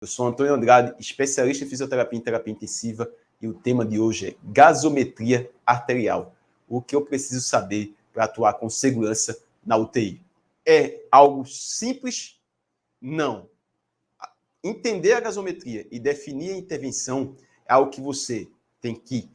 Eu sou Antônio Andrade, especialista em fisioterapia e terapia intensiva, e o tema de hoje é gasometria arterial. O que eu preciso saber para atuar com segurança na UTI. É algo simples? Não. Entender a gasometria e definir a intervenção é algo que você tem que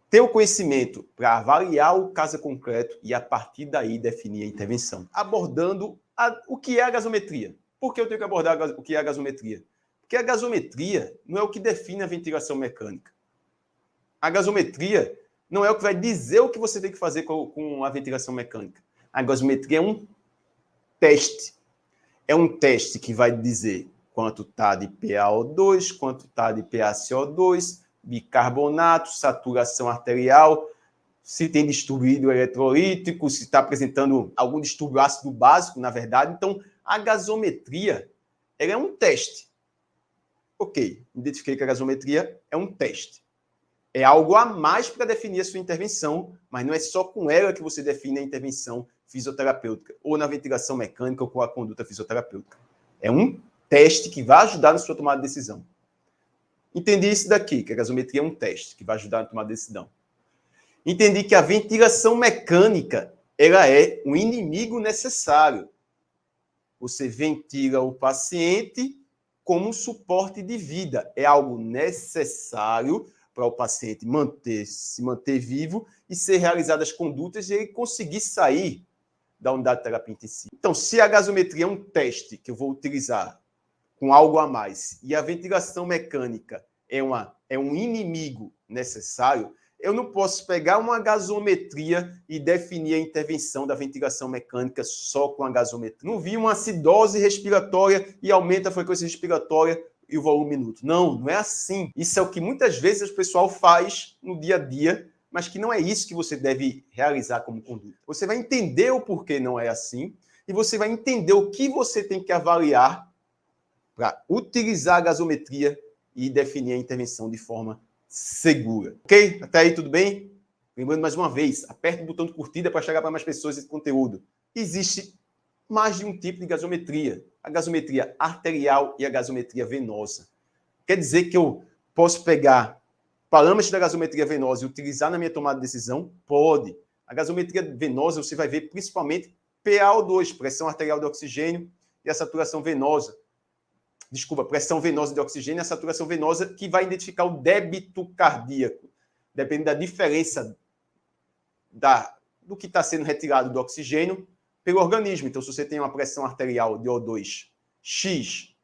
ter o conhecimento para avaliar o caso concreto e, a partir daí, definir a intervenção. Abordando o que é a gasometria. Por que eu tenho que abordar o que é a gasometria? Porque a gasometria não é o que define a ventilação mecânica. A gasometria não é o que vai dizer o que você tem que fazer com a ventilação mecânica. A gasometria é um teste. É um teste que vai dizer quanto está de PaO2, quanto está de PaCO2, bicarbonato, saturação arterial, se tem distúrbio hidroeletrolítico, se está apresentando algum distúrbio ácido básico, na verdade. Então, a gasometria ela é um teste. Ok, identifiquei que a gasometria é um teste. É algo a mais para definir a sua intervenção, mas não é só com ela que você define a intervenção fisioterapêutica, ou na ventilação mecânica, ou com a conduta fisioterapêutica. É um teste que vai ajudar na sua tomada de decisão. Entendi isso daqui, que a gasometria é um teste que vai ajudar na tomada de decisão. Entendi que a ventilação mecânica ela é um inimigo necessário. Você ventila o paciente como um suporte de vida. É algo necessário para o paciente se manter vivo e ser realizadas as condutas e ele conseguir sair da unidade de terapia intensiva. Então, se a gasometria é um teste que eu vou utilizar com algo a mais e a ventilação mecânica é um inimigo necessário, eu não posso pegar uma gasometria e definir a intervenção da ventilação mecânica só com a gasometria. Não vi uma acidose respiratória e aumenta a frequência respiratória e o volume minuto. Não é assim. Isso é o que muitas vezes o pessoal faz no dia a dia, mas que não é isso que você deve realizar como conduta. Você vai entender o porquê não é assim e você vai entender o que você tem que avaliar para utilizar a gasometria e definir a intervenção de forma segura. Ok? Até aí tudo bem? Lembrando mais uma vez, aperte o botão de curtida para chegar para mais pessoas esse conteúdo. Existe mais de um tipo de gasometria. A gasometria arterial e a gasometria venosa. Quer dizer que eu posso pegar parâmetros da gasometria venosa e utilizar na minha tomada de decisão? Pode. A gasometria venosa você vai ver principalmente PaO2, pressão arterial de oxigênio, e a saturação venosa. Pressão venosa de oxigênio e a saturação venosa, que vai identificar o débito cardíaco. Depende da diferença do que está sendo retirado do oxigênio pelo organismo. Então, se você tem uma pressão arterial de O2 X,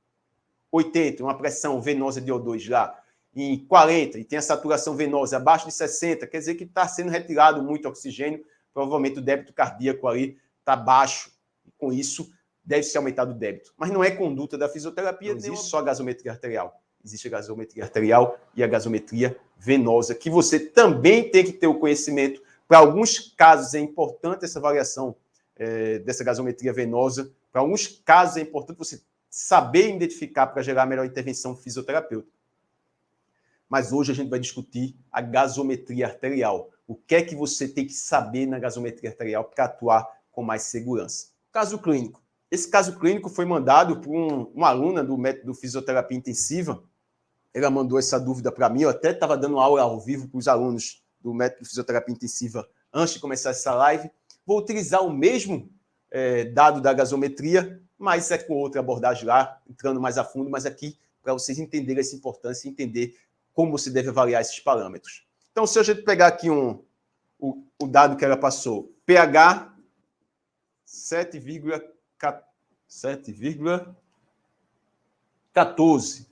80, uma pressão venosa de O2 lá em 40, e tem a saturação venosa abaixo de 60, quer dizer que está sendo retirado muito oxigênio, provavelmente o débito cardíaco ali está baixo. E com isso, deve ser aumentado o débito. Mas não é conduta da fisioterapia, não existe só a gasometria arterial. Existe a gasometria arterial e a gasometria venosa, que você também tem que ter o conhecimento. Para alguns casos é importante essa variação dessa gasometria venosa. Para alguns casos é importante você saber identificar para gerar a melhor intervenção fisioterapêutica. Mas hoje a gente vai discutir a gasometria arterial. O que é que você tem que saber na gasometria arterial para atuar com mais segurança? Caso clínico. Esse caso clínico foi mandado por uma aluna do método fisioterapia intensiva. Ela mandou essa dúvida para mim. Eu até estava dando aula ao vivo para os alunos do método fisioterapia intensiva antes de começar essa live. Vou utilizar o mesmo dado da gasometria, mas é com outra abordagem lá, entrando mais a fundo, mas aqui para vocês entenderem essa importância e entender como você deve avaliar esses parâmetros. Então, se a gente pegar aqui o dado que ela passou, pH 7,14.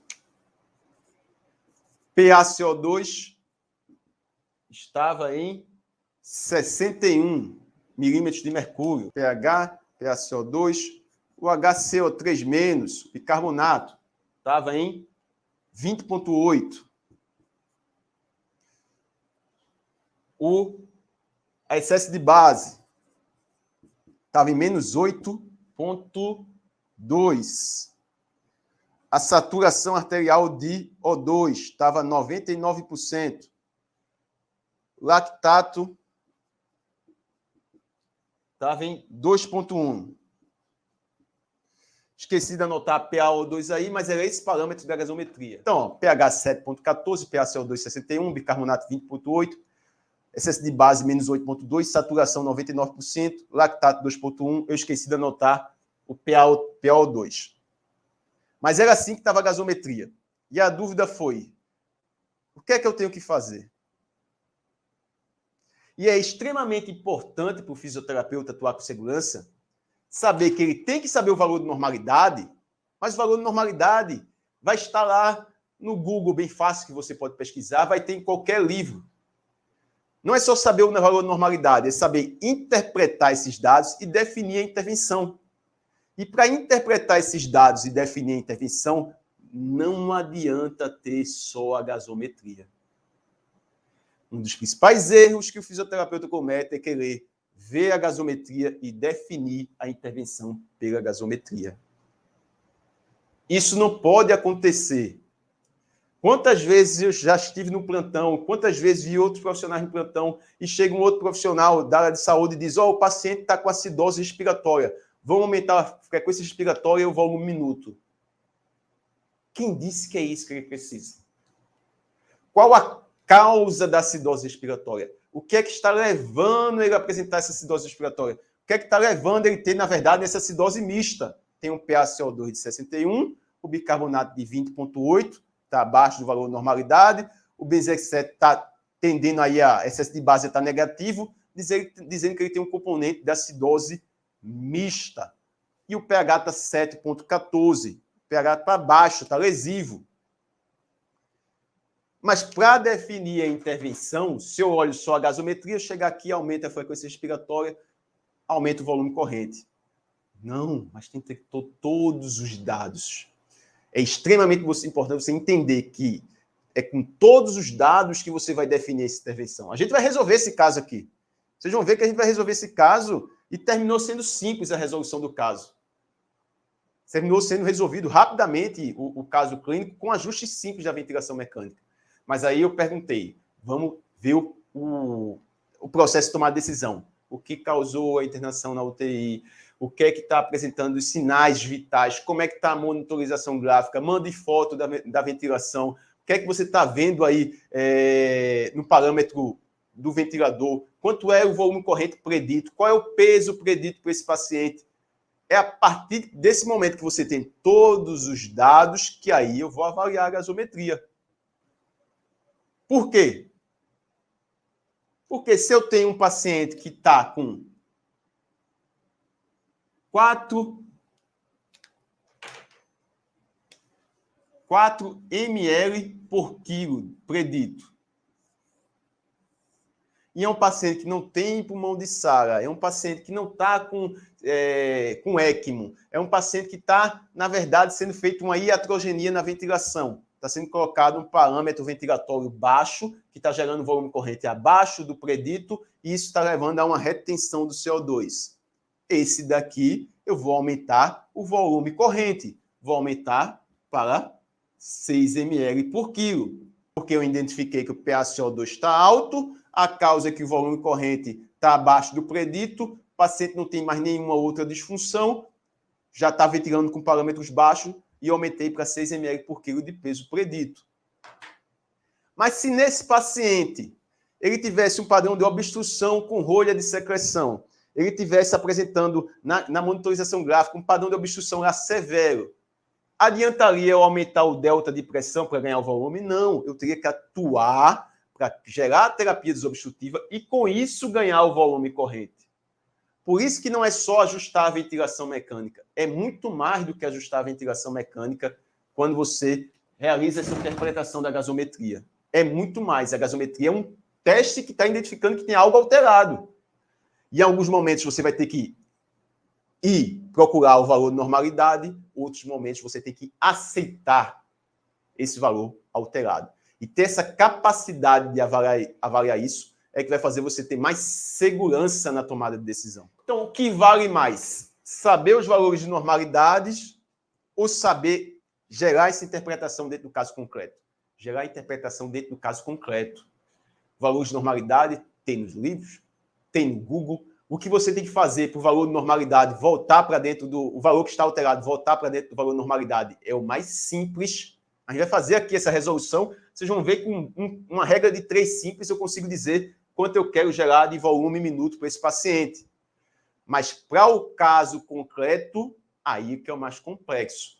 PaCO2 estava em 61 milímetros de mercúrio. pH, PaCO2, o HCO3-, bicarbonato, estava em 20,8. O excesso de base estava em menos 8,2. A saturação arterial de O2 estava 99%. Lactato estava em 2,1. Esqueci de anotar PaO2 aí, mas era esse parâmetro da gasometria. Então, ó, pH 7.14, PaCO2 61, bicarbonato 20.8, excesso de base menos 8.2, saturação 99%, lactato 2.1. Eu esqueci de anotar o PaO2. Mas era assim que estava a gasometria. E a dúvida foi, o que é que eu tenho que fazer? E é extremamente importante para o fisioterapeuta atuar com segurança saber que ele tem que saber o valor de normalidade, mas o valor de normalidade vai estar lá no Google, bem fácil, que você pode pesquisar, vai ter em qualquer livro. Não é só saber o valor de normalidade, é saber interpretar esses dados e definir a intervenção. E para interpretar esses dados e definir a intervenção, não adianta ter só a gasometria. Um dos principais erros que o fisioterapeuta comete é querer ver a gasometria e definir a intervenção pela gasometria. Isso não pode acontecer. Quantas vezes eu já estive no plantão, quantas vezes vi outros profissionais no plantão e chega um outro profissional da área de saúde e diz: o paciente está com acidose respiratória, vamos aumentar a frequência respiratória e o volume minuto. Quem disse que é isso que ele precisa? Qual a causa da acidose respiratória? O que é que está levando ele a apresentar essa acidose respiratória? O que é que está levando ele a ter, na verdade, essa acidose mista? Tem um PaCO2 de 61, o bicarbonato de 20.8, está abaixo do valor de normalidade, o benzex-7 está tendendo aí a excesso de base está negativo, dizendo que ele tem um componente de acidose mista. E o pH está 7.14, o pH está baixo, está lesivo. Mas para definir a intervenção, se eu olho só a gasometria, chegar aqui, aumenta a frequência respiratória, aumenta o volume corrente. Não, mas tem que ter todos os dados. É extremamente importante você entender que é com todos os dados que você vai definir essa intervenção. A gente vai resolver esse caso aqui. Vocês vão ver que a gente vai resolver esse caso e terminou sendo simples a resolução do caso. Terminou sendo resolvido rapidamente o caso clínico com ajustes simples da ventilação mecânica. Mas aí eu perguntei, vamos ver o processo de tomar decisão. O que causou a internação na UTI? O que é que está apresentando os sinais vitais? Como é que está a monitorização gráfica? Mande foto da ventilação. O que é que você está vendo aí no parâmetro do ventilador? Quanto é o volume corrente predito? Qual é o peso predito para esse paciente? É a partir desse momento que você tem todos os dados que aí eu vou avaliar a gasometria. Por quê? Porque se eu tenho um paciente que está com 4 ml por quilo predito, e é um paciente que não tem pulmão de Sara, é um paciente que não está com ECMO, é um paciente que está, na verdade, sendo feita uma iatrogenia na ventilação. Está sendo colocado um parâmetro ventilatório baixo, que está gerando volume corrente abaixo do predito, e isso está levando a uma retenção do CO2. Esse daqui, eu vou aumentar o volume corrente. Vou aumentar para 6 ml por quilo, porque eu identifiquei que o PaCO2 está alto, a causa é que o volume corrente está abaixo do predito, o paciente não tem mais nenhuma outra disfunção, já está ventilando com parâmetros baixos, e aumentei para 6 ml por quilo de peso predito. Mas se nesse paciente ele tivesse um padrão de obstrução com rolha de secreção, ele tivesse apresentando na monitorização gráfica um padrão de obstrução lá severo, adiantaria eu aumentar o delta de pressão para ganhar o volume? Não, eu teria que atuar para gerar a terapia desobstrutiva e com isso ganhar o volume corrente. Por isso que não é só ajustar a ventilação mecânica. É muito mais do que ajustar a ventilação mecânica quando você realiza essa interpretação da gasometria. É muito mais. A gasometria é um teste que está identificando que tem algo alterado. E em alguns momentos você vai ter que ir procurar o valor de normalidade, outros momentos você tem que aceitar esse valor alterado. E ter essa capacidade de avaliar isso é que vai fazer você ter mais segurança na tomada de decisão. Então, o que vale mais? Saber os valores de normalidades ou saber gerar essa interpretação dentro do caso concreto? Gerar a interpretação dentro do caso concreto. Valores de normalidade tem nos livros, tem no Google. O que você tem que fazer para o valor de normalidade voltar para dentro o valor que está alterado, voltar para dentro do valor de normalidade é o mais simples. A gente vai fazer aqui essa resolução. Vocês vão ver que uma regra de 3 simples eu consigo dizer quanto eu quero gerar de volume minuto para esse paciente. Mas para o caso concreto, aí que é o mais complexo.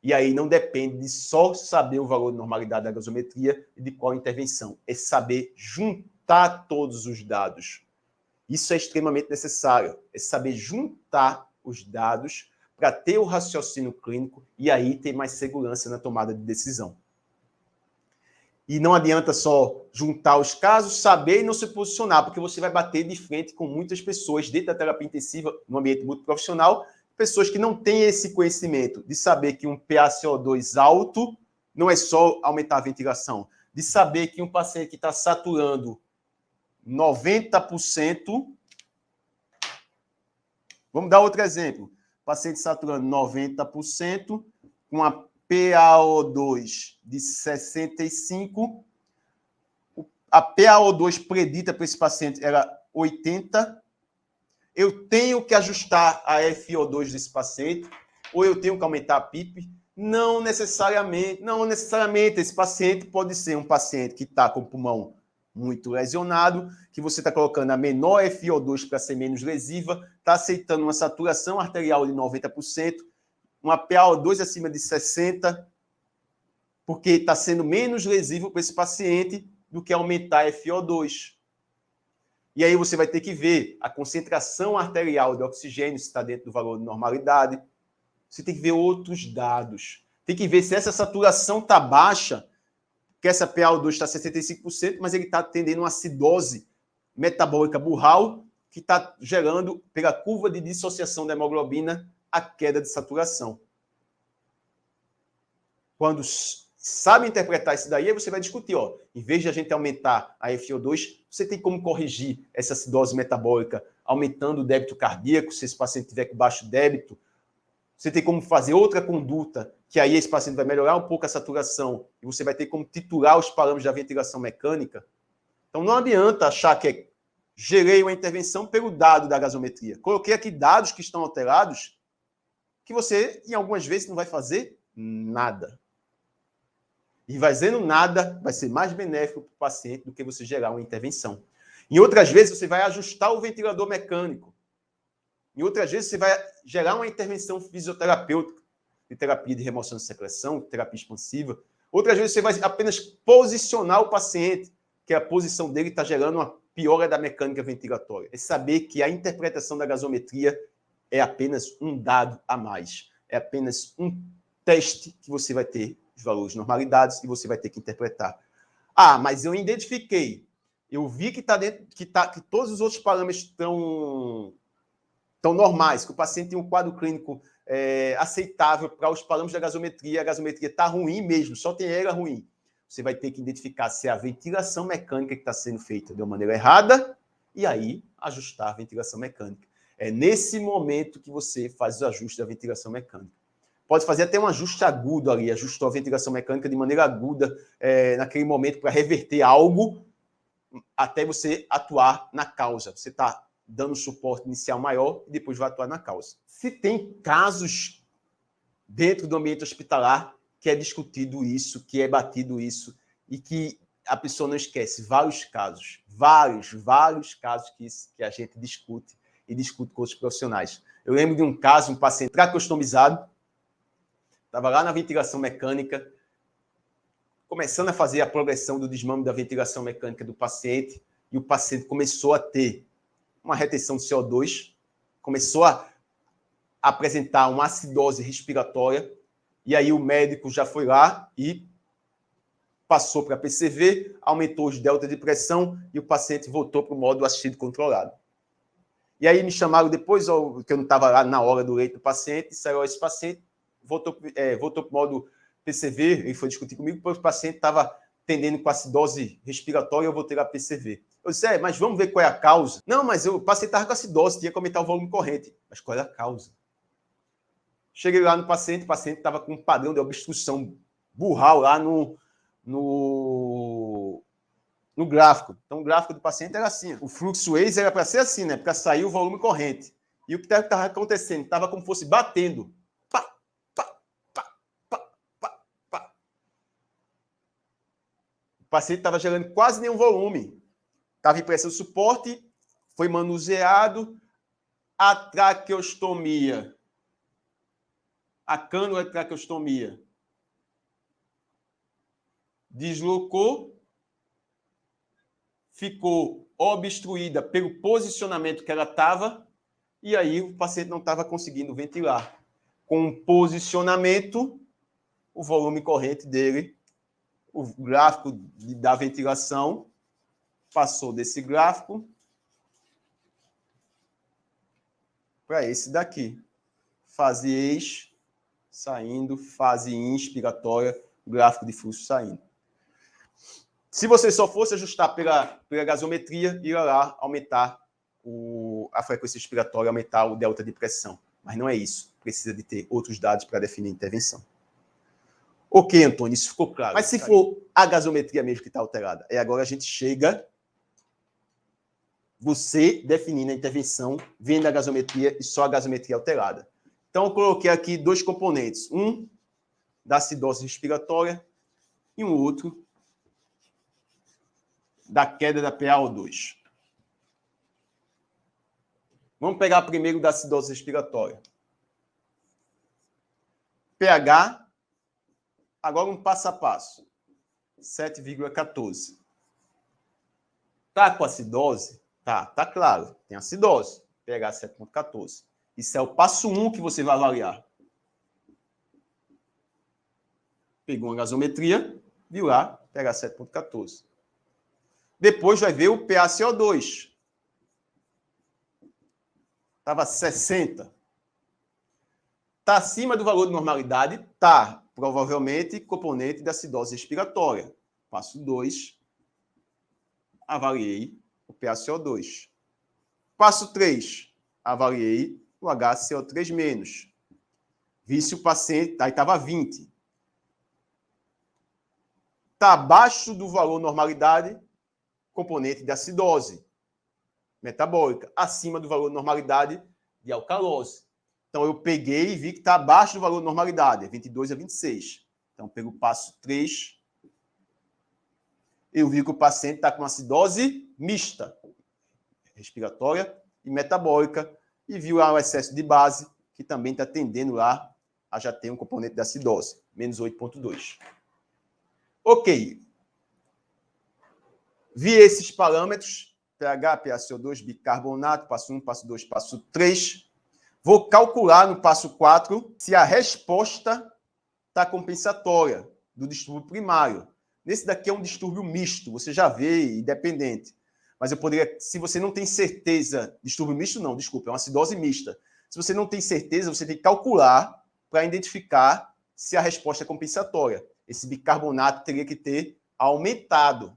E aí não depende de só saber o valor de normalidade da gasometria e de qual intervenção. É saber juntar todos os dados. Isso é extremamente necessário. É saber juntar os dados para ter o raciocínio clínico e aí ter mais segurança na tomada de decisão. E não adianta só juntar os casos, saber e não se posicionar, porque você vai bater de frente com muitas pessoas dentro da terapia intensiva, no ambiente muito profissional, pessoas que não têm esse conhecimento de saber que um PaCO2 alto não é só aumentar a ventilação, de saber que um paciente que está saturando 90%, vamos dar outro exemplo, paciente saturando 90%, com a PaO2 de 65, a PaO2 predita para esse paciente era 80. Eu tenho que ajustar a FiO2 desse paciente, ou eu tenho que aumentar a PIP? Não necessariamente. Não necessariamente. Esse paciente pode ser um paciente que está com o pulmão muito lesionado, que você está colocando a menor FiO2 para ser menos lesiva, está aceitando uma saturação arterial de 90%, uma PaO2 acima de 60%, porque está sendo menos lesivo para esse paciente do que aumentar a FiO2. E aí você vai ter que ver a concentração arterial de oxigênio, se está dentro do valor de normalidade. Você tem que ver outros dados. Tem que ver se essa saturação está baixa, que essa PaO2 está 65%, mas ele está tendendo uma acidose metabólica burral, que está gerando, pela curva de dissociação da hemoglobina, a queda de saturação. Quando sabe interpretar isso daí, aí você vai discutir, ó, em vez de a gente aumentar a FiO2, você tem como corrigir essa acidose metabólica aumentando o débito cardíaco, se esse paciente tiver com baixo débito. Você tem como fazer outra conduta, que aí esse paciente vai melhorar um pouco a saturação e você vai ter como titular os parâmetros da ventilação mecânica. Então não adianta achar que gerei uma intervenção pelo dado da gasometria. Coloquei aqui dados que estão alterados, que você, em algumas vezes, não vai fazer nada. E fazendo nada vai ser mais benéfico para o paciente do que você gerar uma intervenção. Em outras vezes, você vai ajustar o ventilador mecânico. Em outras vezes, você vai gerar uma intervenção fisioterapêutica, de terapia de remoção de secreção, terapia expansiva. Outras vezes, você vai apenas posicionar o paciente, que a posição dele está gerando uma piora da mecânica ventilatória. É saber que a interpretação da gasometria é apenas um dado a mais. É apenas um teste que você vai ter os valores de normalidades e você vai ter que interpretar. Ah, mas eu identifiquei. Eu vi que que todos os outros parâmetros estão normais, que o paciente tem um quadro clínico aceitável para os parâmetros da gasometria, a gasometria está ruim mesmo, só tem ela ruim. Você vai ter que identificar se é a ventilação mecânica que está sendo feita de uma maneira errada e aí ajustar a ventilação mecânica. É nesse momento que você faz os ajustes da ventilação mecânica. Pode fazer até um ajuste agudo ali, ajustou a ventilação mecânica de maneira aguda naquele momento para reverter algo até você atuar na causa. Você está dando suporte inicial maior e depois vai atuar na causa. Se tem casos dentro do ambiente hospitalar que é discutido isso, que é batido isso e que a pessoa não esquece, vários casos que a gente discute e discute com os profissionais. Eu lembro de um caso, um paciente tracostomizado, estava lá na ventilação mecânica, começando a fazer a progressão do desmame da ventilação mecânica do paciente, e o paciente começou a ter uma retenção de CO2, começou a apresentar uma acidose respiratória, e aí o médico já foi lá e passou para PCV, aumentou os delta de pressão e o paciente voltou para o modo assistido controlado. E aí me chamaram depois, que eu não estava lá na hora do leito do paciente, disseram, esse paciente voltou para o modo PCV, ele foi discutir comigo, porque o paciente estava tendendo com acidose respiratória, eu voltei a PCV. Eu disse, mas vamos ver qual é a causa. Não, mas o paciente estava com acidose, tinha que aumentar o volume corrente. Mas qual é a causa? Cheguei lá no paciente, o paciente estava com um padrão de obstrução burral lá no no gráfico. Então, o gráfico do paciente era assim. O fluxo Waze era para ser assim, né? Para sair o volume corrente. E o que estava acontecendo? Estava como se fosse batendo. Pá, pá, pá, pá, pá, pá. O paciente estava gerando quase nenhum volume. Estava em pressão de suporte, foi manuseado. A traqueostomia. A cânula de traqueostomia. Deslocou. Ficou obstruída pelo posicionamento que ela estava, e aí o paciente não estava conseguindo ventilar. Com o posicionamento, o volume corrente dele, o gráfico da ventilação, passou desse gráfico para esse daqui. Fase ex, saindo, fase inspiratória, gráfico de fluxo saindo. Se você só fosse ajustar pela gasometria, ia lá aumentar a frequência expiratória, aumentar o delta de pressão. Mas não é isso. Precisa de ter outros dados para definir a intervenção. Ok, Antônio, isso ficou claro. Mas se for a gasometria mesmo que está alterada, agora a gente chega, você definindo a intervenção, vendo a gasometria e só a gasometria alterada. Então, eu coloquei aqui dois componentes. Um da acidose respiratória e um outro da queda da PaO2. Vamos pegar primeiro da acidose respiratória. pH, agora um passo a passo. 7,14. Tá com acidose? Tá claro. Tem acidose. pH 7,14. Isso é o passo 1 que você vai avaliar. Pegou uma gasometria, viu lá, pH 7,14. Depois vai ver o PaCO2. Estava 60. Está acima do valor de normalidade? Tá. Provavelmente componente da acidose respiratória. Passo 2. Avaliei o PaCO2. Passo 3. Avaliei o HCO3-. Vi se o paciente... Aí estava 20. Está abaixo do valor normalidade, componente de acidose metabólica, acima do valor de normalidade de alcalose. Então, eu peguei e vi que está abaixo do valor de normalidade, é 22 a 26. Então, pelo passo 3, eu vi que o paciente está com acidose mista, respiratória e metabólica, e viu lá o excesso de base, que também está tendendo lá a já ter um componente de acidose, menos 8,2. Ok. Vi esses parâmetros, pH, PaCO2, bicarbonato, passo 1, passo 2, passo 3. Vou calcular no passo 4 se a resposta está compensatória do distúrbio primário. Nesse daqui é um distúrbio misto, você já vê, independente. Mas eu poderia, se você não tem certeza, distúrbio misto não, desculpa, é uma acidose mista. Se você não tem certeza, você tem que calcular para identificar se a resposta é compensatória. Esse bicarbonato teria que ter aumentado.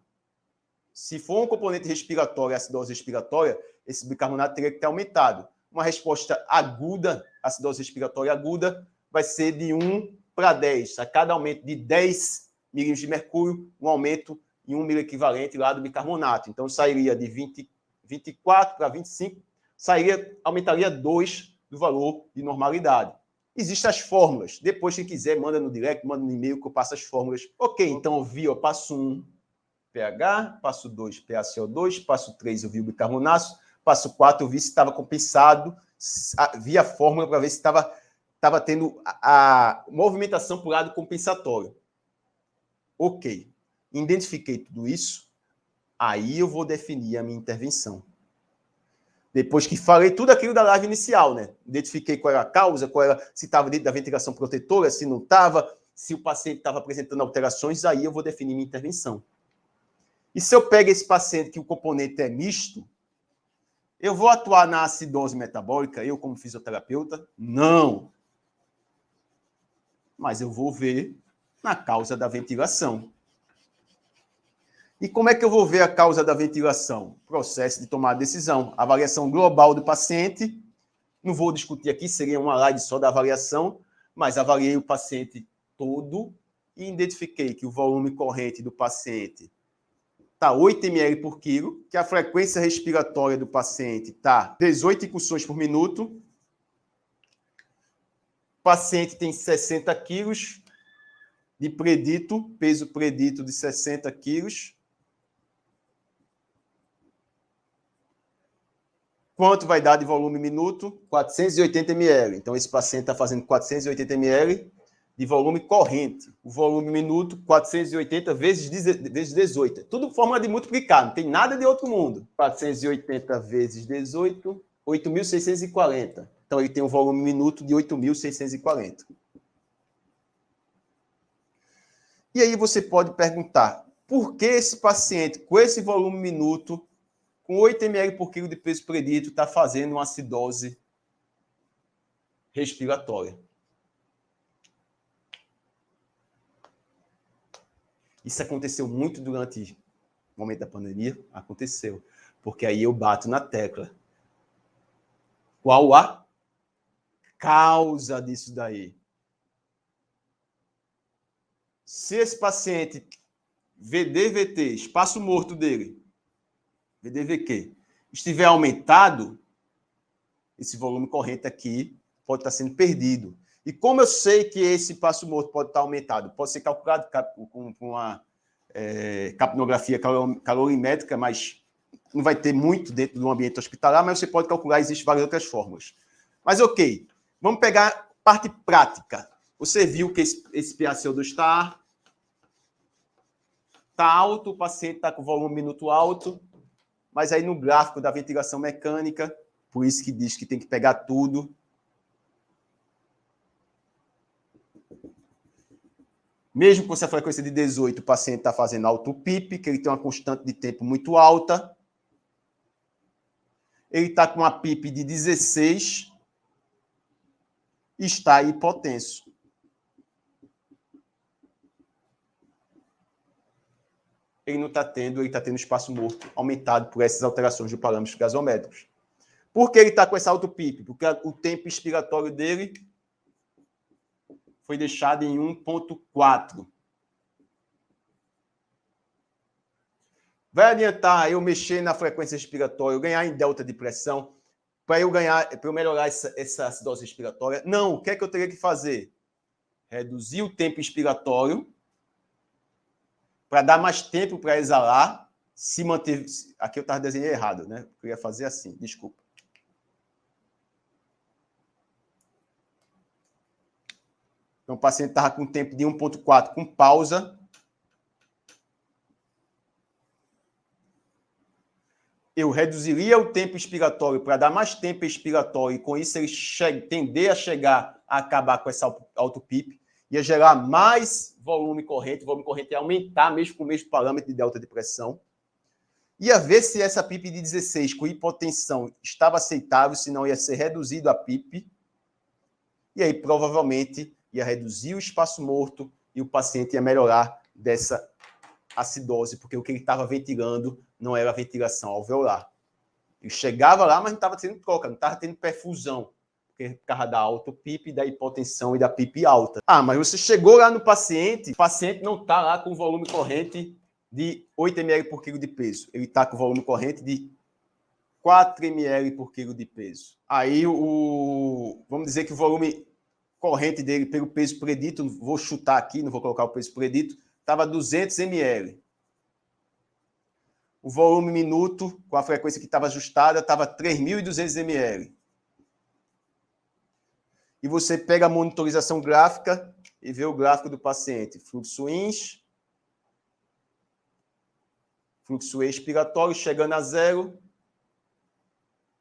Se for um componente respiratório, acidose respiratória, esse bicarbonato teria que ter aumentado. Uma resposta aguda, acidose respiratória aguda, vai ser de 1 para 10. A cada aumento de 10 milímetros de mercúrio, um aumento em 1 miliequivalente lá do bicarbonato. Então, sairia de 24 para 25, aumentaria 2 do valor de normalidade. Existem as fórmulas. Depois, quem quiser, manda no direct, manda no e-mail que eu passo as fórmulas. Ok, então eu vi, passo 1, pH, passo 2, PaCO2, passo 3, eu vi o bicarbonato, passo 4, eu vi se estava compensado, vi a fórmula para ver se estava tendo a movimentação para o lado compensatório. Ok. Identifiquei tudo isso, aí eu vou definir a minha intervenção. Depois que falei tudo aquilo da live inicial, né? Identifiquei qual era a causa, se estava dentro da ventilação protetora, se não estava, se o paciente estava apresentando alterações, aí eu vou definir minha intervenção. E se eu pego esse paciente que o componente é misto, eu vou atuar na acidose metabólica, eu como fisioterapeuta? Não. Mas eu vou ver na causa da ventilação. E como é que eu vou ver a causa da ventilação? Processo de tomar decisão. Avaliação global do paciente. Não vou discutir aqui, seria uma live só da avaliação, mas avaliei o paciente todo e identifiquei que o volume corrente do paciente está 8 ml por quilo, que a frequência respiratória do paciente está 18 incursões por minuto. O paciente tem 60 quilos de predito, peso predito de 60 quilos. Quanto vai dar de volume minuto? 480 ml. Então, esse paciente está fazendo 480 ml de volume corrente. O volume minuto, 480 vezes 18. Tudo forma de multiplicar, não tem nada de outro mundo. 480 vezes 18, 8.640. Então, ele tem um volume minuto de 8.640. E aí você pode perguntar, por que esse paciente, com esse volume minuto, com 8 ml por quilo de peso predito, está fazendo uma acidose respiratória? Isso aconteceu muito durante o momento da pandemia? Aconteceu. Porque aí eu bato na tecla. Qual a causa disso daí? Se esse paciente, VDVT, espaço morto dele, VDVQ, estiver aumentado, esse volume corrente aqui pode estar sendo perdido. E como eu sei que esse espaço morto pode estar aumentado? Pode ser calculado com uma capnografia calorimétrica, mas não vai ter muito dentro do ambiente hospitalar, mas você pode calcular, existem várias outras fórmulas. Mas ok, vamos pegar a parte prática. Você viu que esse PaCO2 está alto, o paciente está com volume minuto alto, mas aí no gráfico da ventilação mecânica, por isso que diz que tem que pegar tudo. Mesmo com essa frequência de 18, o paciente está fazendo alto PIP, que ele tem uma constante de tempo muito alta. Ele está com uma PIP de 16 e está hipotenso. Ele não está tendo, ele está tendo espaço morto aumentado por essas alterações de parâmetros gasométricos. Por que ele está com esse alto PIP? Porque o tempo expiratório dele foi deixado em 1,4. Vai adiantar eu mexer na frequência respiratória, eu ganhar em delta de pressão, para eu melhorar essa acidose respiratória? Não, o que é que eu teria que fazer? Reduzir o tempo expiratório para dar mais tempo para exalar, se manter... Aqui eu estava desenhando errado, né? Eu ia fazer assim, desculpa. Então, o paciente estava com tempo de 1,4 com pausa. Eu reduziria o tempo expiratório para dar mais tempo expiratório e, com isso, ele tender a chegar a acabar com essa auto-PIP, ia gerar mais volume corrente. O volume corrente ia aumentar mesmo com o mesmo parâmetro de delta de pressão. Ia ver se essa PIP de 16 com hipotensão estava aceitável, se não ia ser reduzido a PIP. E aí, provavelmente, ia reduzir o espaço morto e o paciente ia melhorar dessa acidose, porque o que ele estava ventilando não era a ventilação alveolar. Ele chegava lá, mas não estava tendo troca, não estava tendo perfusão, porque por causa da auto-PIP, da hipotensão e da PIP alta. Ah, mas você chegou lá no paciente, o paciente não está lá com volume corrente de 8 ml por quilo de peso. Ele está com volume corrente de 4 ml por quilo de peso. Aí, vamos dizer que o volume corrente dele pelo peso predito, vou chutar aqui, não vou colocar o peso predito, estava 200 ml. O volume minuto, com a frequência que estava ajustada, estava 3.200 ml. E você pega a monitorização gráfica e vê o gráfico do paciente. Fluxo ins, fluxo expiratório chegando a zero.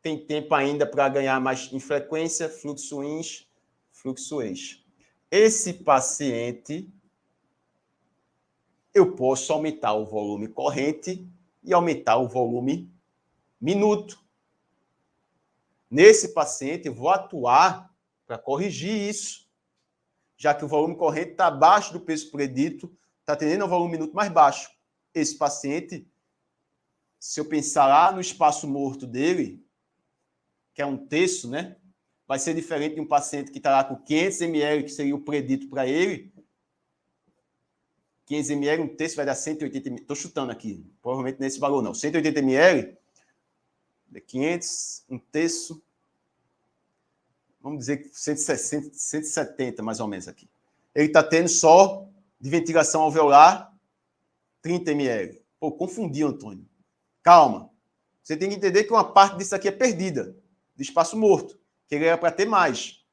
Tem tempo ainda para ganhar mais em frequência. Fluxo ins, fluxo ex. Esse paciente, eu posso aumentar o volume corrente e aumentar o volume minuto. Nesse paciente, eu vou atuar para corrigir isso, já que o volume corrente está abaixo do peso predito, está tendendo um volume minuto mais baixo. Esse paciente, se eu pensar lá no espaço morto dele, que é 1/3, né? Vai ser diferente de um paciente que está lá com 500 ml, que seria o predito para ele, 500 ml, um terço vai dar 180 ml. Estou chutando aqui, provavelmente nesse valor não. 180 ml, 500, um terço, vamos dizer que 160, 170 mais ou menos aqui. Ele está tendo só de ventilação alveolar 30 ml. Pô, confundi, Antônio. Calma. Você tem que entender que uma parte disso aqui é perdida, de espaço morto, que ele era para ter mais.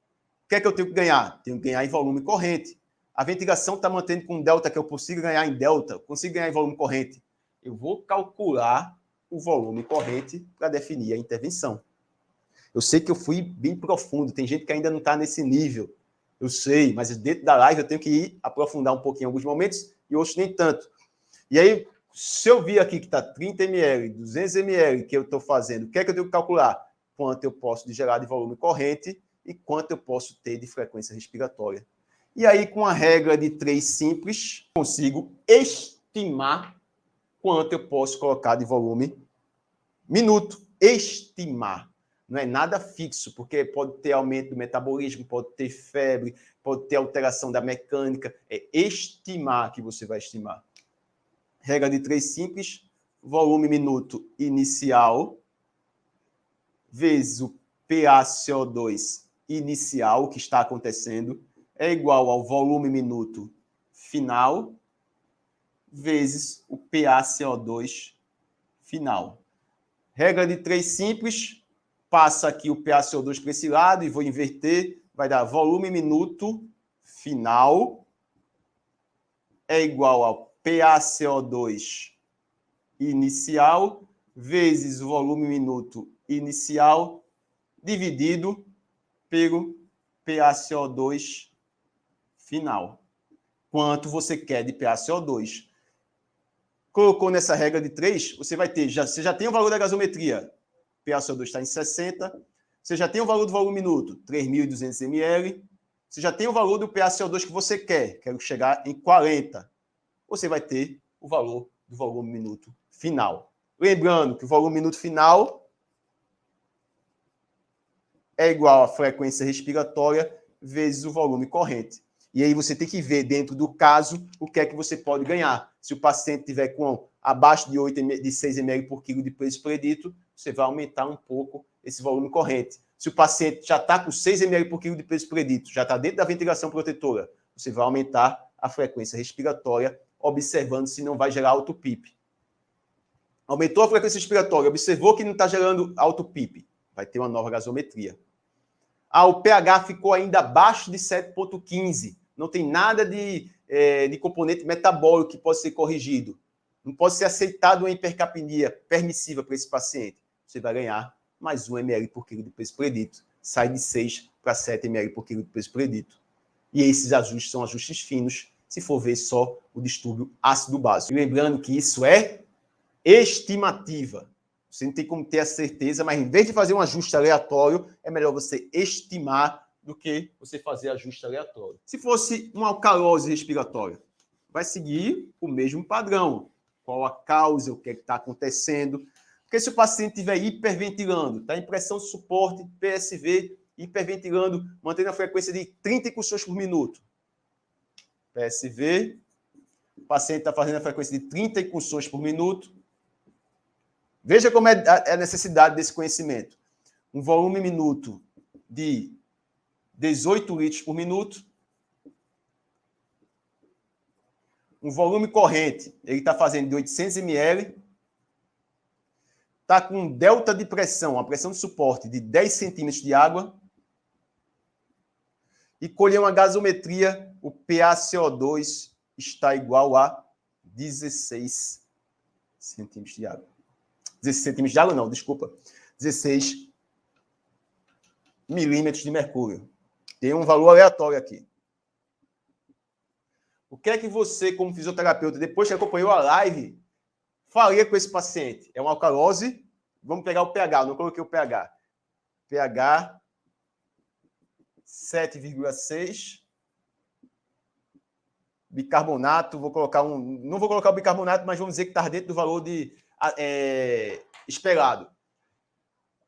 O que é que eu tenho que ganhar? Tenho que ganhar em volume corrente. A ventilação está mantendo com delta, que eu consigo ganhar em delta, consigo ganhar em volume corrente. Eu vou calcular o volume corrente para definir a intervenção. Eu sei que eu fui bem profundo, tem gente que ainda não está nesse nível. Eu sei, mas dentro da live eu tenho que ir aprofundar um pouquinho em alguns momentos e outros nem tanto. E aí, se eu vir aqui que está 30 ml, 200 ml que eu estou fazendo, o que é que eu tenho que calcular? Quanto eu posso gerar de volume corrente e quanto eu posso ter de frequência respiratória. E aí, com a regra de 3 simples, consigo estimar quanto eu posso colocar de volume minuto. Estimar. Não é nada fixo, porque pode ter aumento do metabolismo, pode ter febre, pode ter alteração da mecânica. É estimar que você vai estimar. Regra de 3 simples, volume minuto inicial vezes o PaCO2 inicial, que está acontecendo, é igual ao volume minuto final vezes o PaCO2 final. Regra de 3 simples, passa aqui o PaCO2 para esse lado e vou inverter, vai dar volume minuto final é igual ao PaCO2 inicial vezes o volume minuto inicial dividido pelo PaCO2 final. Quanto você quer de PaCO2? Colocou nessa regra de 3, você vai ter, você já tem o valor da gasometria, PaCO2 está em 60, você já tem o valor do volume minuto, 3.200 ml, você já tem o valor do PaCO2 que você quer, quero chegar em 40. Você vai ter o valor do volume minuto final. Lembrando que o volume minuto final é igual à frequência respiratória vezes o volume corrente. E aí você tem que ver dentro do caso o que é que você pode ganhar. Se o paciente tiver com abaixo de 6 ml por quilo de peso predito, você vai aumentar um pouco esse volume corrente. Se o paciente já está com 6 ml por quilo de peso predito, já está dentro da ventilação protetora, você vai aumentar a frequência respiratória, observando se não vai gerar alto PIP. Aumentou a frequência respiratória, observou que não está gerando alto PIP, vai ter uma nova gasometria. O pH ficou ainda abaixo de 7,15. Não tem nada de componente metabólico que pode ser corrigido. Não pode ser aceitado uma hipercapnia permissiva para esse paciente. Você vai ganhar mais 1 ml por quilo de peso predito. Sai de 6 para 7 ml por quilo de peso predito. E esses ajustes são ajustes finos, se for ver só o distúrbio ácido básico. E lembrando que isso é estimativa. Você não tem como ter a certeza, mas em vez de fazer um ajuste aleatório, é melhor você estimar do que você fazer ajuste aleatório. Se fosse uma alcalose respiratória, vai seguir o mesmo padrão. Qual a causa, o que está acontecendo. Porque se o paciente estiver hiperventilando, está em pressão de suporte, PSV, hiperventilando, mantendo a frequência de 30 incursões por minuto. PSV, o paciente está fazendo a frequência de 30 incursões por minuto. Veja como é a necessidade desse conhecimento. Um volume minuto de 18 litros por minuto. Um volume corrente, ele está fazendo de 800 ml. Está com delta de pressão, a pressão de suporte de 10 centímetros de água. E colher uma gasometria, o PaCO2 está igual a 16 centímetros de água. 16 centímetros de água, não, desculpa. 16 milímetros de mercúrio. Tem um valor aleatório aqui. O que é que você, como fisioterapeuta, depois que acompanhou a live, faria com esse paciente? É uma alcalose? Vamos pegar o pH, não coloquei o pH. pH 7,6. Bicarbonato, vou colocar não vou colocar o bicarbonato, mas vamos dizer que está dentro do valor esperado.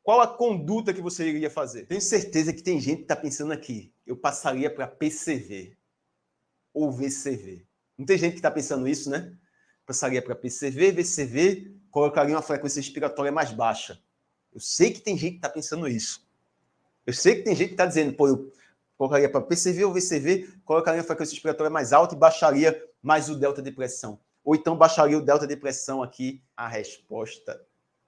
Qual a conduta que você iria fazer? Tenho certeza que tem gente que está pensando aqui. Eu passaria para PCV ou VCV. Não tem gente que está pensando isso, né? Passaria para PCV, VCV, colocaria uma frequência respiratória mais baixa. Eu sei que tem gente que está pensando isso. Eu sei que tem gente que está dizendo, pô, eu colocaria para PCV ou VCV, colocaria uma frequência respiratória mais alta e baixaria mais o delta de pressão. Ou então baixaria o delta de pressão aqui. A resposta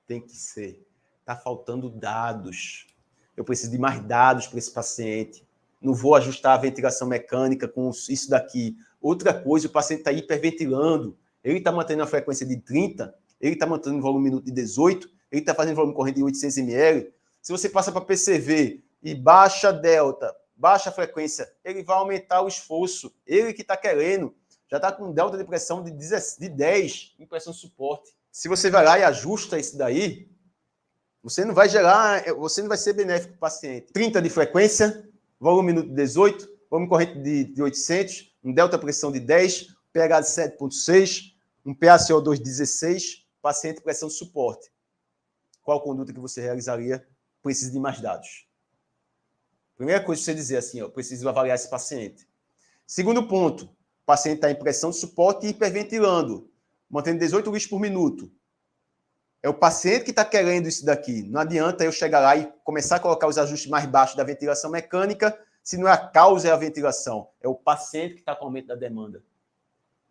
tem que ser: está faltando dados. Eu preciso de mais dados para esse paciente. Não vou ajustar a ventilação mecânica com isso daqui. Outra coisa, o paciente está hiperventilando. Ele está mantendo a frequência de 30, ele está mantendo o volume minuto de 18, ele está fazendo volume corrente de 800 ml. Se você passa para PCV e baixa delta, baixa frequência, ele vai aumentar o esforço. Ele que está querendo, já está com delta de pressão de 10 em pressão de suporte. Se você vai lá e ajusta isso daí, você não vai ser benéfico para o paciente. 30 de frequência, volume minuto de 18, volume corrente de 800, um delta pressão de 10, pH de 7,6, um PaCO2 de 16, paciente pressão de suporte. Qual conduta que você realizaria? Precisa de mais dados. Primeira coisa, você dizer assim, eu preciso avaliar esse paciente. Segundo ponto, o paciente está em pressão de suporte e hiperventilando, mantendo 18 litros por minuto. É o paciente que está querendo isso daqui. Não adianta eu chegar lá e começar a colocar os ajustes mais baixos da ventilação mecânica, se não é a causa é a ventilação. É o paciente que está com aumento da demanda.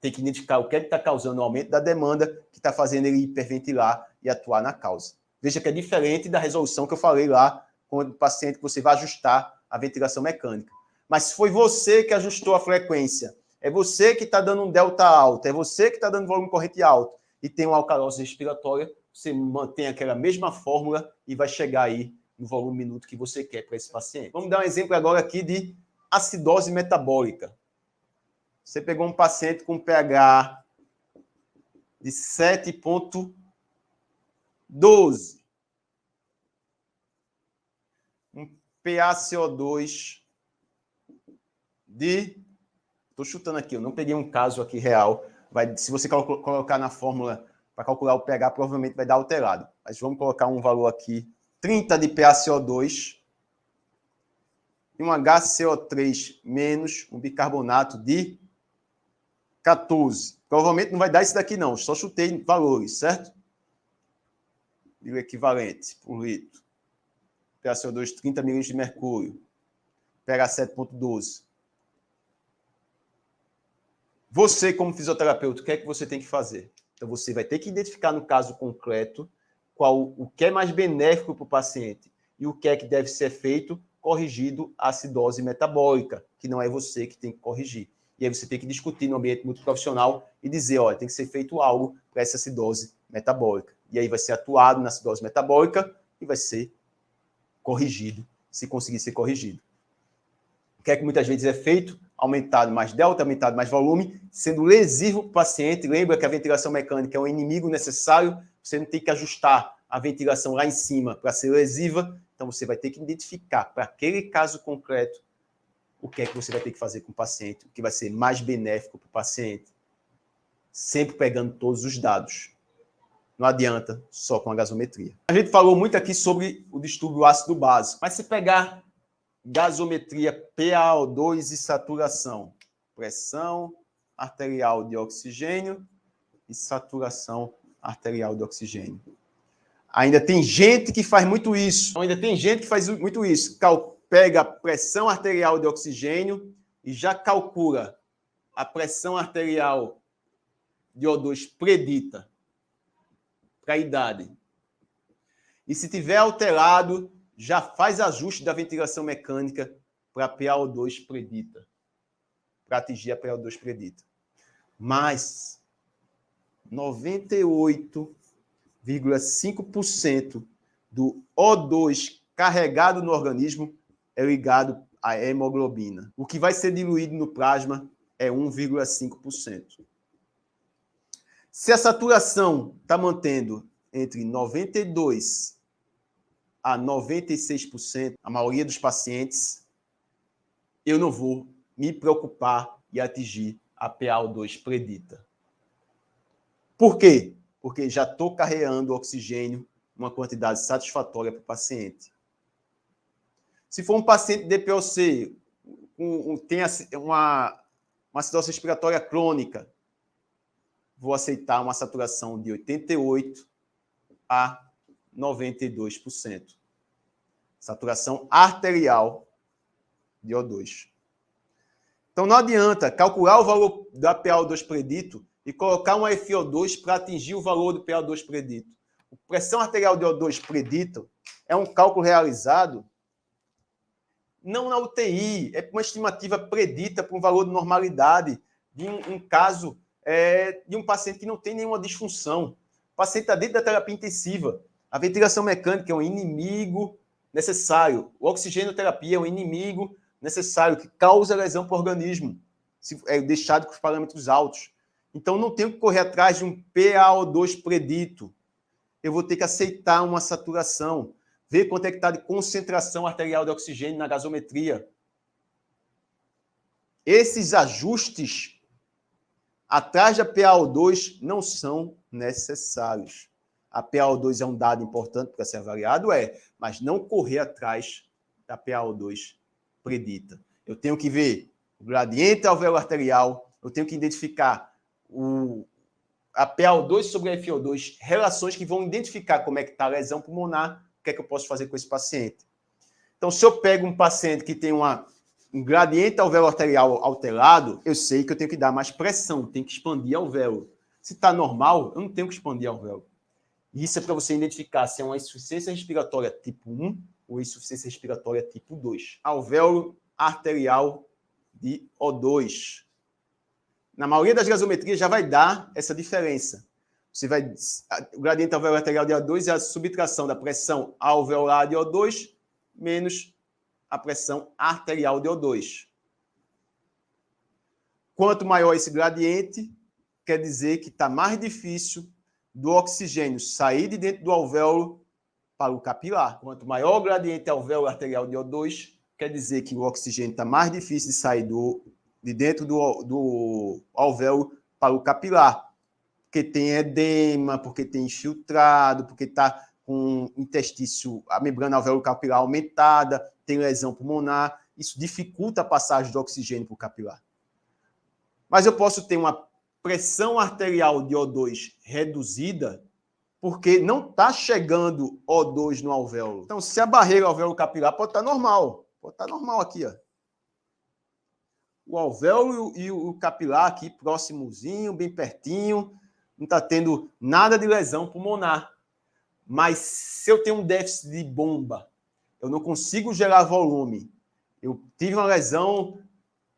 Tem que identificar o que está causando o aumento da demanda, que está fazendo ele hiperventilar e atuar na causa. Veja que é diferente da resolução que eu falei lá com o paciente que você vai ajustar a ventilação mecânica. Mas se foi você que ajustou a frequência, é você que está dando um delta alto, é você que está dando volume corrente alto e tem uma alcalose respiratória, você mantém aquela mesma fórmula e vai chegar aí no volume minuto que você quer para esse paciente. Vamos dar um exemplo agora aqui de acidose metabólica. Você pegou um paciente com pH de 7,12. Um PaCO2 de... Estou chutando aqui, eu não peguei um caso aqui real. Se você colocar na fórmula para calcular o pH, provavelmente vai dar alterado. Mas vamos colocar um valor aqui. 30 de PaCO2 e um HCO3 menos um bicarbonato de 14. Provavelmente não vai dar isso daqui, não. Só chutei valores, certo? E o equivalente por litro. PaCO2, 30 ml de mercúrio. pH 7,12. Você, como fisioterapeuta, o que é que você tem que fazer? Então, você vai ter que identificar no caso concreto o que é mais benéfico para o paciente e o que é que deve ser feito corrigido a acidose metabólica, que não é você que tem que corrigir. E aí você tem que discutir no ambiente multiprofissional e dizer, olha, tem que ser feito algo para essa acidose metabólica. E aí vai ser atuado na acidose metabólica e vai ser corrigido, se conseguir ser corrigido. O que é que muitas vezes é feito? Aumentado mais delta, aumentado mais volume, sendo lesivo para o paciente. Lembra que a ventilação mecânica é um inimigo necessário, você não tem que ajustar a ventilação lá em cima para ser lesiva, então você vai ter que identificar para aquele caso concreto o que é que você vai ter que fazer com o paciente, o que vai ser mais benéfico para o paciente, sempre pegando todos os dados. Não adianta só com a gasometria. A gente falou muito aqui sobre o distúrbio ácido básico, mas se pegar gasometria PaO2 e saturação, pressão arterial de oxigênio e saturação arterial de oxigênio. Ainda tem gente que faz muito isso. Pega a pressão arterial de oxigênio e já calcula a pressão arterial de O2 predita para a idade. E se tiver alterado, já faz ajuste da ventilação mecânica para a PaO2 predita, para atingir a PaO2 predita. Mas 98,5% do O2 carregado no organismo é ligado à hemoglobina. O que vai ser diluído no plasma é 1,5%. Se a saturação está mantendo entre 92% a 96%, a maioria dos pacientes, eu não vou me preocupar e atingir a PaO2 predita. Por quê? Porque já estou carregando oxigênio uma quantidade satisfatória para o paciente. Se for um paciente DPOC, tem uma Uma acidose respiratória crônica, vou aceitar uma saturação de 88% a 92%. Saturação arterial de O2. Então, não adianta calcular o valor da PaO2 predito e colocar uma FiO2 para atingir o valor do PaO2 predito. A pressão arterial de O2 predito é um cálculo realizado não na UTI, é uma estimativa predita para um valor de normalidade de um caso de um paciente que não tem nenhuma disfunção. O paciente está dentro da terapia intensiva. A ventilação mecânica é um inimigo necessário. O oxigenoterapia é um inimigo necessário que causa lesão para o organismo, se é deixado com os parâmetros altos. Então, não tenho que correr atrás de um PaO2 predito. Eu vou ter que aceitar uma saturação, ver quanto é que está de concentração arterial de oxigênio na gasometria. Esses ajustes atrás da PaO2 não são necessários. A PaO2 é um dado importante para ser avaliado, mas não correr atrás da PaO2 predita. Eu tenho que ver o gradiente alvéolo arterial, eu tenho que identificar a PaO2 sobre a FiO2, relações que vão identificar como é que está a lesão pulmonar, o que é que eu posso fazer com esse paciente. Então, se eu pego um paciente que tem um gradiente alvéolo arterial alterado, eu sei que eu tenho que dar mais pressão, tenho que expandir alvéolo. Se está normal, eu não tenho que expandir alvéolo. Isso é para você identificar se é uma insuficiência respiratória tipo 1 ou insuficiência respiratória tipo 2. Alvéolo arterial de O2. Na maioria das gasometrias já vai dar essa diferença. O gradiente alvéolo arterial de O2 é a subtração da pressão alveolar de O2 menos a pressão arterial de O2. Quanto maior esse gradiente, quer dizer que está mais difícil do oxigênio sair de dentro do alvéolo para o capilar. Quanto maior o gradiente alvéolo arterial de O2, quer dizer que o oxigênio está mais difícil de sair de dentro do alvéolo para o capilar. Porque tem edema, porque tem infiltrado, porque está com interstício, a membrana alvéolo capilar aumentada, tem lesão pulmonar. Isso dificulta a passagem do oxigênio para o capilar. Mas eu posso ter uma pressão arterial de O2 reduzida porque não está chegando O2 no alvéolo. Então, se a barreira alvéolo capilar pode estar normal. Pode estar normal aqui, ó. O alvéolo e o capilar aqui próximozinho, bem pertinho, não está tendo nada de lesão pulmonar. Mas se eu tenho um déficit de bomba, eu não consigo gerar volume, eu tive uma lesão,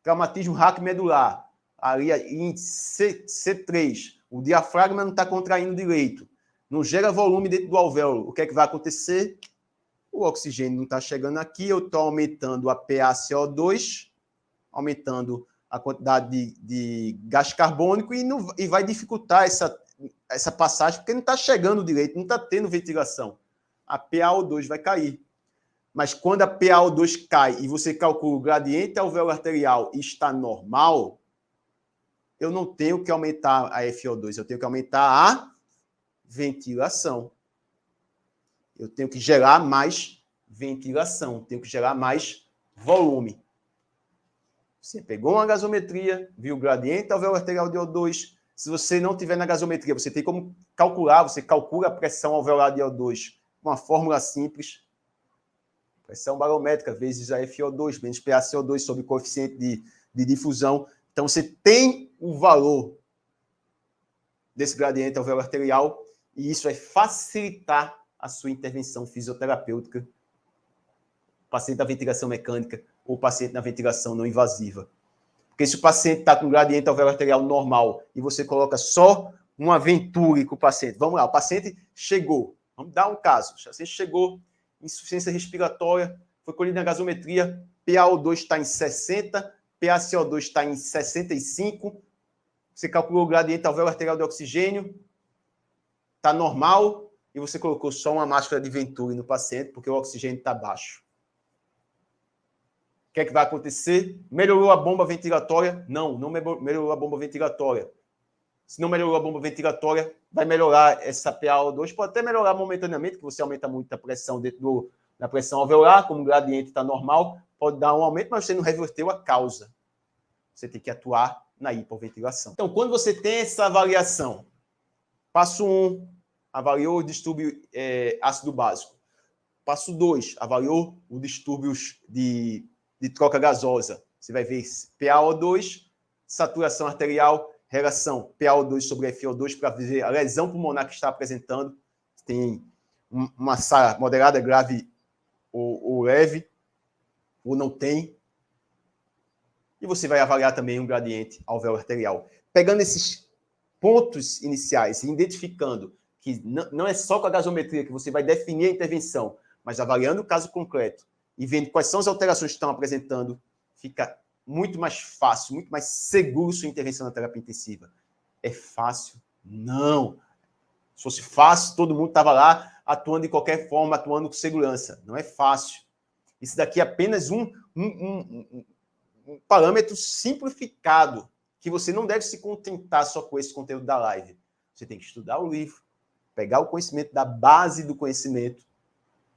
traumatismo raquimedular, ali em C3, o diafragma não está contraindo direito, não gera volume dentro do alvéolo, o que é que vai acontecer? O oxigênio não está chegando aqui, eu estou aumentando a PaCO2, aumentando a quantidade de gás carbônico e vai dificultar essa passagem, porque não está chegando direito, não está tendo ventilação. A PaO2 vai cair. Mas quando a PaO2 cai e você calcula o gradiente alvéolo arterial e está normal, eu não tenho que aumentar a FiO2, eu tenho que aumentar a ventilação. Eu tenho que gerar mais ventilação, tenho que gerar mais volume. Você pegou uma gasometria, viu o gradiente alvéolo arterial de O2. Se você não tiver na gasometria, você tem como calcular, você calcula a pressão alveolar de O2 com uma fórmula simples. Pressão barométrica vezes a FiO2 menos PaCO2 sobre o coeficiente de difusão. Então, você tem o valor desse gradiente alvéolo arterial e isso vai facilitar a sua intervenção fisioterapêutica. O paciente da ventilação mecânica ou o paciente na ventilação não invasiva. Porque se o paciente está com gradiente alvéolo arterial normal e você coloca só uma Venturi com o paciente, vamos lá, o paciente chegou, vamos dar um caso, o paciente chegou, insuficiência respiratória, foi colhido na gasometria, PaO2 está em 60, PaCO2 está em 65, você calculou o gradiente alvéolo arterial de oxigênio, está normal, e você colocou só uma máscara de Venturi no paciente, porque o oxigênio está baixo. O que é que vai acontecer? Melhorou a bomba ventilatória? Não, não melhorou a bomba ventilatória. Se não melhorou a bomba ventilatória, vai melhorar essa PaO2. Pode até melhorar momentaneamente, que você aumenta muito a pressão dentro da pressão alveolar, como o gradiente está normal, pode dar um aumento, mas você não reverteu a causa. você tem que atuar na hipoventilação. Então, quando você tem essa avaliação, passo 1, avaliou o distúrbio ácido básico. Passo 2, avaliou os distúrbios de troca gasosa. Você vai ver PaO2, saturação arterial, relação PaO2 sobre FiO2 para ver a lesão pulmonar que está apresentando. Tem uma SARA moderada, grave ou leve, ou não tem. E você vai avaliar também um gradiente alvéolo arterial. Pegando esses pontos iniciais e identificando que não é só com a gasometria que você vai definir a intervenção, mas avaliando o caso concreto e vendo quais são as alterações que estão apresentando, fica muito mais fácil, muito mais seguro sua intervenção na terapia intensiva. É fácil? Não. Se fosse fácil, todo mundo estava lá atuando de qualquer forma, atuando com segurança. Não é fácil. Isso daqui é apenas um parâmetro simplificado, que você não deve se contentar só com esse conteúdo da live. Você tem que estudar o livro, pegar o conhecimento da base do conhecimento,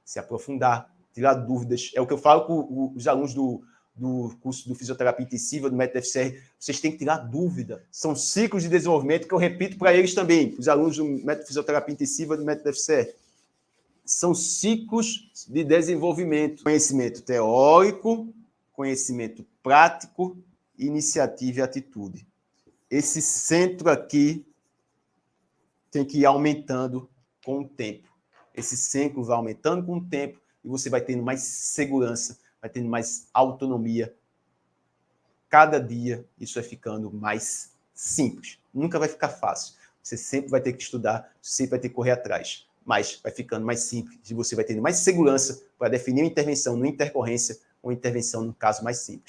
se aprofundar, tirar dúvidas. É o que eu falo com os alunos do curso de fisioterapia intensiva, do método FCR. Vocês têm que tirar dúvida. São ciclos de desenvolvimento que eu repito para eles também, os alunos do método de fisioterapia intensiva, do método FCR. São ciclos de desenvolvimento. Conhecimento teórico, conhecimento prático, iniciativa e atitude. Esse centro aqui tem que ir aumentando com o tempo. Esse centro vai aumentando com o tempo e você vai tendo mais segurança, vai tendo mais autonomia. Cada dia isso vai ficando mais simples. Nunca vai ficar fácil. Você sempre vai ter que estudar, sempre vai ter que correr atrás. Mas vai ficando mais simples e você vai tendo mais segurança para definir uma intervenção numa intercorrência ou intervenção num caso mais simples.